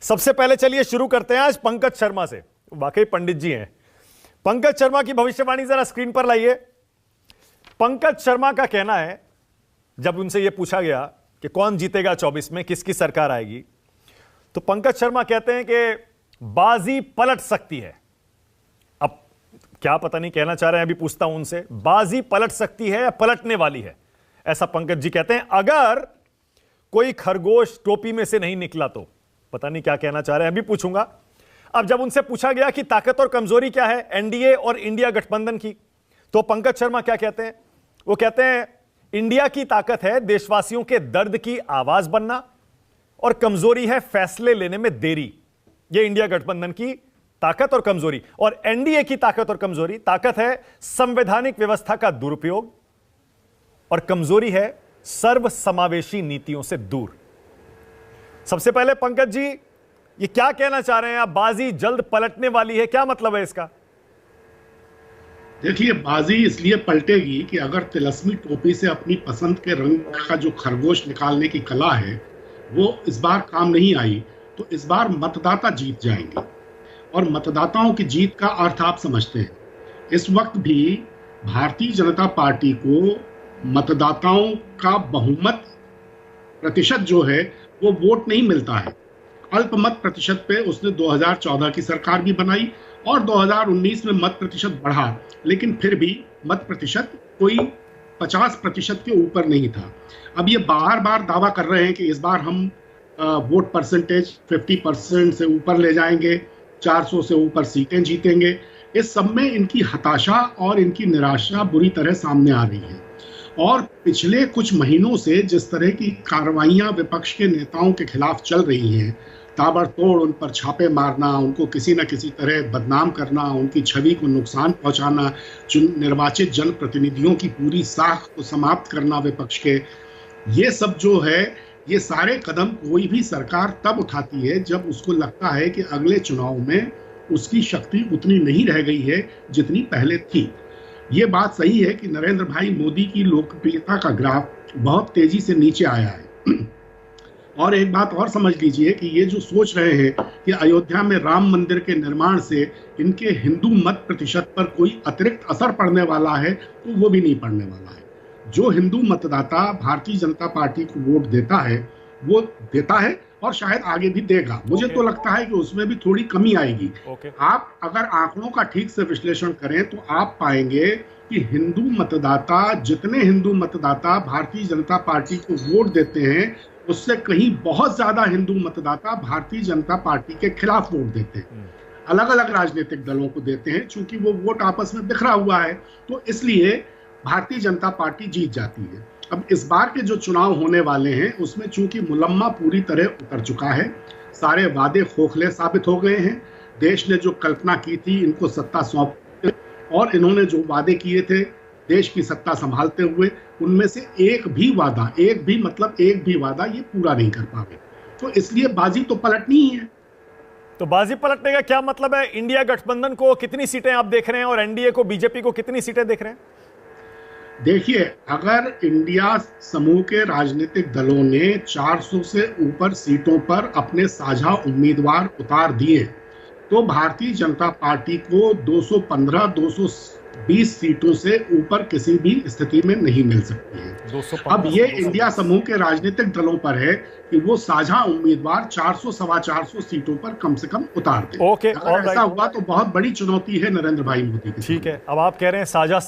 सबसे पहले चलिए शुरू करते हैं आज पंकज शर्मा से। वाकई पंडित जी हैं। पंकज शर्मा की भविष्यवाणी जरा स्क्रीन पर लाइए। पंकज शर्मा का कहना है, जब उनसे यह पूछा गया कि कौन जीतेगा 24 में, किसकी सरकार आएगी, तो पंकज शर्मा कहते हैं कि बाजी पलट सकती है। अब क्या पता नहीं कहना चाह रहे हैं, अभी पूछता हूं उनसे, बाजी पलट सकती है या पलटने वाली है, ऐसा पंकज जी कहते हैं। अगर कोई खरगोश टोपी में से नहीं निकला तो पता नहीं क्या कहना चाह रहे हैं, अभी पूछूंगा। अब जब उनसे पूछा गया कि ताकत और कमजोरी क्या है एनडीए और इंडिया गठबंधन की, तो पंकज शर्मा क्या कहते हैं? वो कहते हैं इंडिया की ताकत है देशवासियों के दर्द की आवाज बनना और कमजोरी है फैसले लेने में देरी। यह इंडिया गठबंधन की ताकत और कमजोरी। और एनडीए की ताकत और कमजोरी, ताकत है संवैधानिक व्यवस्था का दुरुपयोग और कमजोरी है सर्वसमावेशी नीतियों से दूर। सबसे पहले पंकज जी, ये क्या कहना चाह रहे हैं आप? बाजी जल्द पलटने वाली है, क्या मतलब है इसका? देखिए, बाजी इसलिए पलटेगी कि अगर तिलस्मी टोपी से अपनी पसंद के रंग का जो खरगोश निकालने की कला है वो इस बार काम नहीं आई, तो इस बार मतदाता जीत जाएंगे। और मतदाताओं की जीत का अर्थ आप समझते हैं। इस वक्त भी भारतीय जनता पार्टी को मतदाताओं का बहुमत प्रतिशत जो है वो वोट नहीं मिलता है। अल्पमत प्रतिशत पे उसने 2014 की सरकार भी बनाई और 2019 में मत प्रतिशत बढ़ा, लेकिन फिर भी मत प्रतिशत कोई 50% के ऊपर नहीं था। अब ये बार बार दावा कर रहे हैं कि इस बार हम वोट परसेंटेज 50% से ऊपर ले जाएंगे, 400 से ऊपर सीटें जीतेंगे। इस सब में इनकी हताशा और इनकी निराशा बुरी तरह सामने आ रही है। और पिछले कुछ महीनों से जिस तरह की कार्रवाइयां विपक्ष के नेताओं के खिलाफ चल रही हैं, ताबड़तोड़ उन पर छापे मारना, उनको किसी न किसी तरह बदनाम करना, उनकी छवि को नुकसान पहुंचाना, निर्वाचित जनप्रतिनिधियों की पूरी साख को समाप्त करना विपक्ष के, ये सब जो है, ये सारे कदम कोई भी सरकार तब उठाती है जब उसको लगता है कि अगले चुनाव में उसकी शक्ति उतनी नहीं रह गई है जितनी पहले थी। ये बात सही है कि नरेंद्र भाई मोदी की लोकप्रियता का ग्राफ बहुत तेजी से नीचे आया है। और एक बात और समझ लीजिए कि ये जो सोच रहे हैं कि अयोध्या में राम मंदिर के निर्माण से इनके हिंदू मत प्रतिशत पर कोई अतिरिक्त असर पड़ने वाला है, तो वो भी नहीं पड़ने वाला है। जो हिंदू मतदाता भारतीय जनता पार्टी को वोट देता है वो देता है और शायद आगे भी देगा। मुझे तो लगता है कि उसमें भी थोड़ी कमी आएगी। आप अगर आंकड़ों का ठीक से विश्लेषण करें तो आप पाएंगे कि हिंदू मतदाता, जितने हिंदू मतदाता भारतीय जनता पार्टी को वोट देते हैं, उससे कहीं बहुत ज्यादा हिंदू मतदाता भारतीय जनता पार्टी के खिलाफ वोट देते हैं। अलग अलग राजनीतिक दलों को देते हैं, चूंकि वो वोट आपस में बिखरा हुआ है, तो इसलिए भारतीय जनता पार्टी जीत जाती है। अब इस बार के जो चुनाव होने वाले हैं उसमें चूंकि मुलम्मा पूरी तरह उतर चुका है, सारे वादे खोखले साबित हो गए हैं। देश ने जो कल्पना की थी इनको सत्ता सौंप, और इन्होंने जो वादे किए थे देश की सत्ता संभालते हुए, उनमें से एक भी वादा ये पूरा नहीं कर पाए। तो इसलिए बाजी तो पलटनी ही है। तो बाजी पलटने का क्या मतलब है? इंडिया गठबंधन को कितनी सीटें आप देख रहे हैं और एनडीए को, बीजेपी को कितनी सीटें देख रहे हैं? देखिए, अगर इंडिया समूह के राजनीतिक दलों ने 400 से ऊपर सीटों पर अपने साझा उम्मीदवार उतार दिए तो भारतीय जनता पार्टी को 215-220 सीटों से ऊपर किसी भी स्थिति में नहीं मिल सकती है। अब ये इंडिया समूह के राजनीतिक दलों पर है कि वो साझा उम्मीदवार 400-450 सीटों पर कम से कम उतार दे। अगर ऐसा हुआ तो बहुत बड़ी चुनौती है नरेंद्र भाई मोदी की। ठीक है, अब आप कह रहे हैं साझा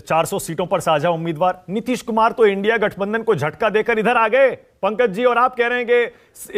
400 सीटों पर साझा उम्मीदवार। नीतीश कुमार तो इंडिया गठबंधन को झटका देकर इधर आ गए पंकज जी, और आप कह रहे हैं कि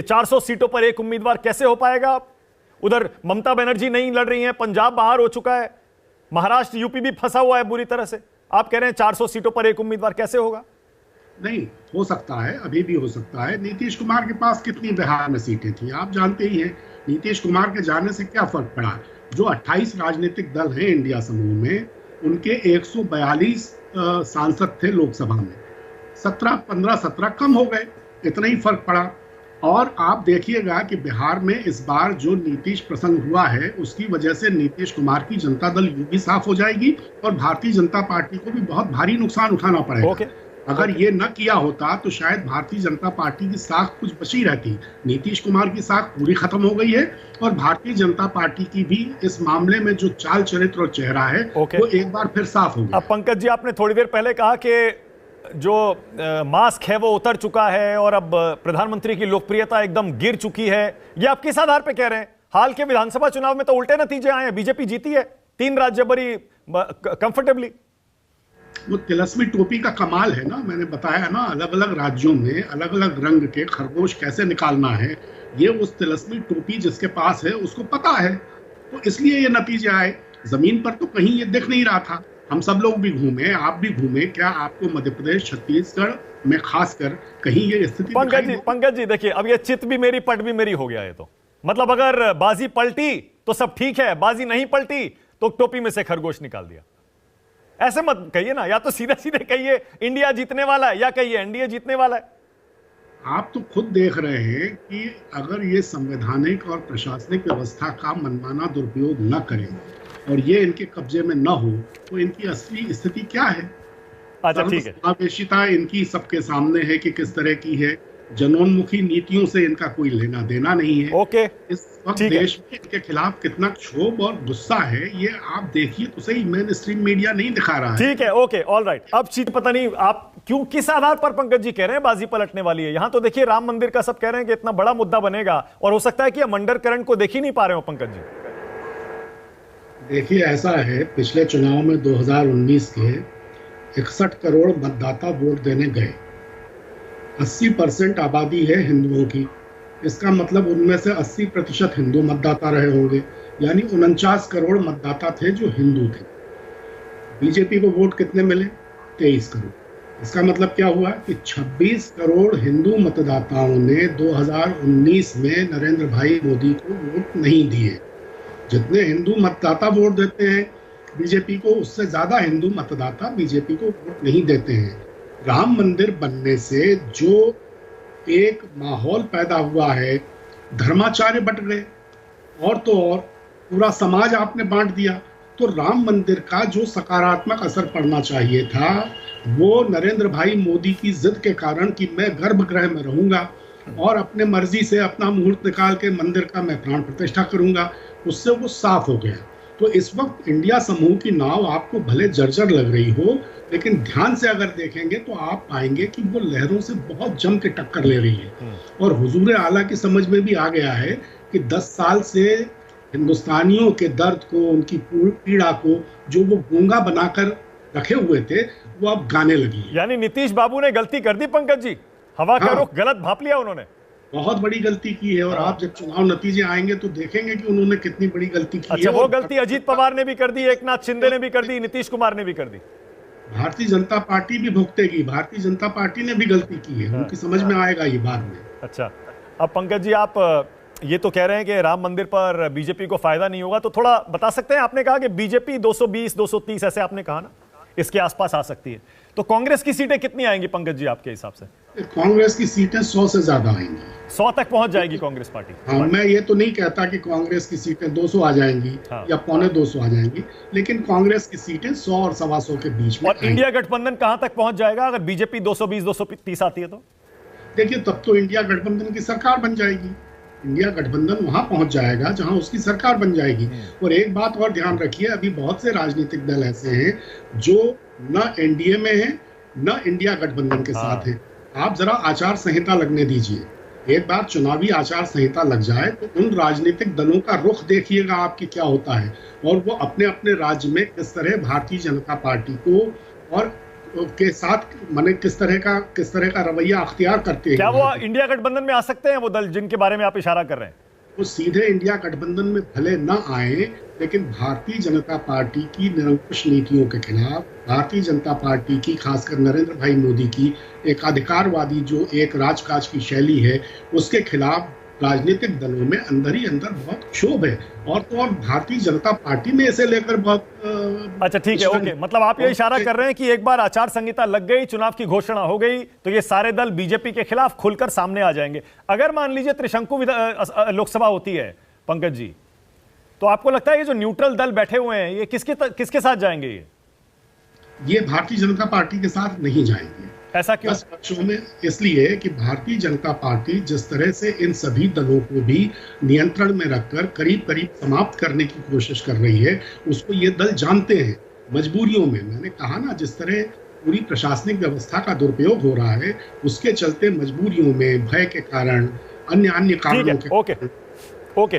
400 सीटों पर एक उम्मीदवार कैसे हो पाएगा? उधर ममता बनर्जी नहीं लड़ रही हैं, पंजाब बाहर हो चुका है, महाराष्ट्र यूपी भी फंसा हुआ है बुरी तरह से। आप कह रहे हैं 400 सीटों पर एक उम्मीदवार कैसे होगा? नहीं हो सकता है, अभी भी हो सकता है। नीतीश कुमार के पास कितनी बिहार में सीटें थी आप जानते ही हैं। नीतीश कुमार के जाने से क्या फर्क पड़ा? जो 28 राजनीतिक दल हैं इंडिया समूह में, उनके 142 सांसद थे लोकसभा में, 15-17 कम हो गए, इतना ही फर्क पड़ा। और आप देखिएगा कि बिहार में इस बार जो नीतीश प्रसंग हुआ है उसकी वजह से नीतीश कुमार की जनता दल यूं भी साफ हो जाएगी और भारतीय जनता पार्टी को भी बहुत भारी नुकसान उठाना पड़ेगा। अगर ये न किया होता तो शायद भारतीय जनता पार्टी की साख कुछ बची रहती। नीतीश कुमार की साख पूरी खत्म हो गई है और भारतीय जनता पार्टी की भी इस मामले में जो चाल चरित्र और चेहरा है वो एक बार फिर साफ हो गया। अब पंकज जी, आपने थोड़ी देर पहले कहा कि जो मास्क है वो उतर चुका है और अब प्रधानमंत्री की लोकप्रियता एकदम गिर चुकी है, ये आप किस आधार पे कह रहे हैं? हाल के विधानसभा चुनाव में तो उल्टे नतीजे आए हैं, बीजेपी जीती है 3 राज्य बड़ी कंफर्टेबली। वो तिलस्मी टोपी का कमाल है ना, मैंने बताया ना, अलग अलग राज्यों में अलग अलग रंग के खरगोश कैसे निकालना है, ये उस तिलस्मी टोपी जिसके पास है उसको पता है, तो इसलिए ये नतीजे आए। जमीन पर तो कहीं ये दिख नहीं रहा था। हम सब लोग भी घूमे, आप भी घूमे, क्या आपको मध्य प्रदेश छत्तीसगढ़ में खासकर कहीं ये स्थिति? पंकज जी देखिए, अब ये चित भी मेरी पट भी मेरी हो गया है, तो मतलब अगर बाजी पलटी तो सब ठीक है, बाजी नहीं पलटी तो टोपी में से खरगोश निकाल दिया। ऐसे मत कहिए ना, या तो सीधे सीधे कहिए इंडिया जीतने वाला है या कहिए एनडीए जीतने वाला है। आप तो खुद देख रहे हैं कि अगर ये संवैधानिक और प्रशासनिक व्यवस्था का मनमाना दुरुपयोग न करें और ये इनके कब्जे में न हो तो इनकी असली स्थिति क्या है? अच्छा ठीक है, समावेशिता इनकी सबके सामने है कि किस तरह की है। जनोन्मुखी नीतियों से इनका कोई लेना देना नहीं है। ओके, इस वक्त देश में इनके खिलाफ कितना क्षोभ और गुस्सा है ये आप देखिए तो सही, मेन स्ट्रीम मीडिया नहीं दिखा रहा है। ठीक है, ओके, ऑल राइट। अब चीज पता नहीं आप क्यों, किस आधार पर पंकज जी कह रहे हैं बाजी पलटने वाली है? यहां तो देखिए राम मंदिर का सब कह रहे हैं कि इतना बड़ा मुद्दा बनेगा और हो सकता है कि मंडरकरण को देख ही नहीं पा रहे हो पंकज जी। देखिए ऐसा है, पिछले चुनाव में 2019 के 61 करोड़ मतदाता वोट देने गए। 80% आबादी है हिंदुओं की, इसका मतलब उनमें से 80% हिंदू मतदाता रहे होंगे, यानी 49 करोड़ मतदाता थे जो हिंदू थे। बीजेपी को वोट कितने मिले? 23 करोड़। इसका मतलब क्या हुआ कि 26 करोड़ हिंदू मतदाताओं ने 2019 में नरेंद्र भाई मोदी को वोट नहीं दिए। जितने हिंदू मतदाता वोट देते हैं बीजेपी को, उससे ज्यादा हिंदू मतदाता बीजेपी को वोट नहीं देते हैं। राम मंदिर बनने से जो एक माहौल पैदा हुआ है, धर्माचार्य बट गए और तो और पूरा समाज आपने बांट दिया। तो राम मंदिर का जो सकारात्मक असर पड़ना चाहिए था वो नरेंद्र भाई मोदी की जिद के कारण कि मैं गर्भगृह में रहूंगा और अपने मर्जी से अपना मुहूर्त निकाल के मंदिर का मैं प्राण प्रतिष्ठा करूंगा, उससे वो साफ हो गया। तो इस वक्त इंडिया समूह की नाव आपको भले जर्जर लग रही हो, लेकिन ध्यान से अगर देखेंगे तो आप पाएंगे कि वो लहरों से बहुत जम के टक्कर ले रही है। और हुजूर आला की समझ में भी आ गया है कि 10 साल से हिंदुस्तानियों के दर्द को, उनकी पीड़ा को जो वो गूंगा बनाकर रखे हुए थे वो अब गाने लगी। यानी नीतीश बाबू ने गलती कर दी पंकज जी, हवा का रुख गलत भांप लिया उन्होंने, बहुत बड़ी गलती की है। और आप जब चुनाव नतीजे आएंगे तो देखेंगे कि उन्होंने कितनी बड़ी गलती की है। अच्छा, वो गलती अजीत पवार ने भी कर दी, एकनाथ शिंदे ने भी कर दी, नीतीश कुमार ने भी कर दी, भारतीय जनता पार्टी भी भुगतेगी। भारतीय जनता पार्टी ने भी गलती की है, उनकी समझ में आएगा ये बाद में। अच्छा, अब पंकज जी आप ये तो कह रहे हैं कि राम मंदिर पर बीजेपी को फायदा नहीं होगा, तो थोड़ा बता सकते हैं? आपने कहा कि बीजेपी 220 230 ऐसे आपने कहा ना, इसके आसपास आ सकती है, तो कांग्रेस की सीटें कितनी आएंगी पंकज जी आपके हिसाब से? कांग्रेस की सीटें 100 से ज्यादा आएंगी। 100 तक पहुंच जाएगी कांग्रेस पार्टी? हाँ, मैं ये तो नहीं कहता कि कांग्रेस की सीटें 200 आ जाएंगी या 225 आ जाएंगी, लेकिन कांग्रेस की सीटें 100 और 125 के बीच में। और इंडिया गठबंधन कहां तक पहुंच जाएगा अगर बीजेपी 220 230 आती है तो? देखिए, तब तो इंडिया गठबंधन की सरकार बन जाएगी। इंडिया गठबंधन वहां पहुंच जाएगा जहां उसकी सरकार बन जाएगी। और एक बात और ध्यान रखिए, अभी बहुत से राजनीतिक दल ऐसे हैं जो न एनडीए में है न इंडिया गठबंधन के साथ है। आप जरा आचार संहिता लगने दीजिए। एक बार चुनावी आचार संहिता लग जाए तो उन राजनीतिक दलों का रुख देखिएगा आपकी क्या होता है, और वो अपने अपने राज्य में किस तरह भारतीय जनता पार्टी को और के साथ माने किस तरह का रवैया अख्तियार करते हैं। क्या वो इंडिया गठबंधन में आ सकते हैं वो दल जिनके बारे में आप इशारा कर रहे हैं? वो सीधे इंडिया गठबंधन में भले न आए, लेकिन भारतीय जनता पार्टी की निरंकुश नीतियों के खिलाफ, भारतीय जनता पार्टी की खासकर नरेंद्र भाई मोदी की एक अधिकारवादी जो एक राजकाज की शैली है उसके खिलाफ राजनीतिक दलों में अंदर ही अंदर बहुत क्षोभ है। और तो और भारतीय जनता पार्टी में इसे लेकर बहुत अच्छा ठीक है, ओके, मतलब आप ये इशारा कर रहे हैं कि एक बार आचार संहिता लग गई, चुनाव की घोषणा हो गई तो ये सारे दल बीजेपी के खिलाफ खुलकर सामने आ जाएंगे। अगर मान लीजिए त्रिशंकु लोकसभा होती है पंकज जी, तो आपको लगता है ये जो न्यूट्रल दल बैठे हुए हैं ये किसके साथ जाएंगे? ये भारतीय जनता पार्टी के साथ नहीं जाएंगे। ऐसा क्यों? 10 वर्षों में इसलिए कि भारतीय जनता पार्टी जिस तरह से इन सभी दलों को भी नियंत्रण में रखकर करीब करीब समाप्त करने की कोशिश कर रही है, उसको ये दल जानते हैं मजबूरियों में। मैंने कहा ना, जिस तरह पूरी प्रशासनिक व्यवस्था का दुरुपयोग हो रहा है, उसके चलते मजबूरियों में, भय के कारण, अन्य ठीक कारणों है, के ओके ओके।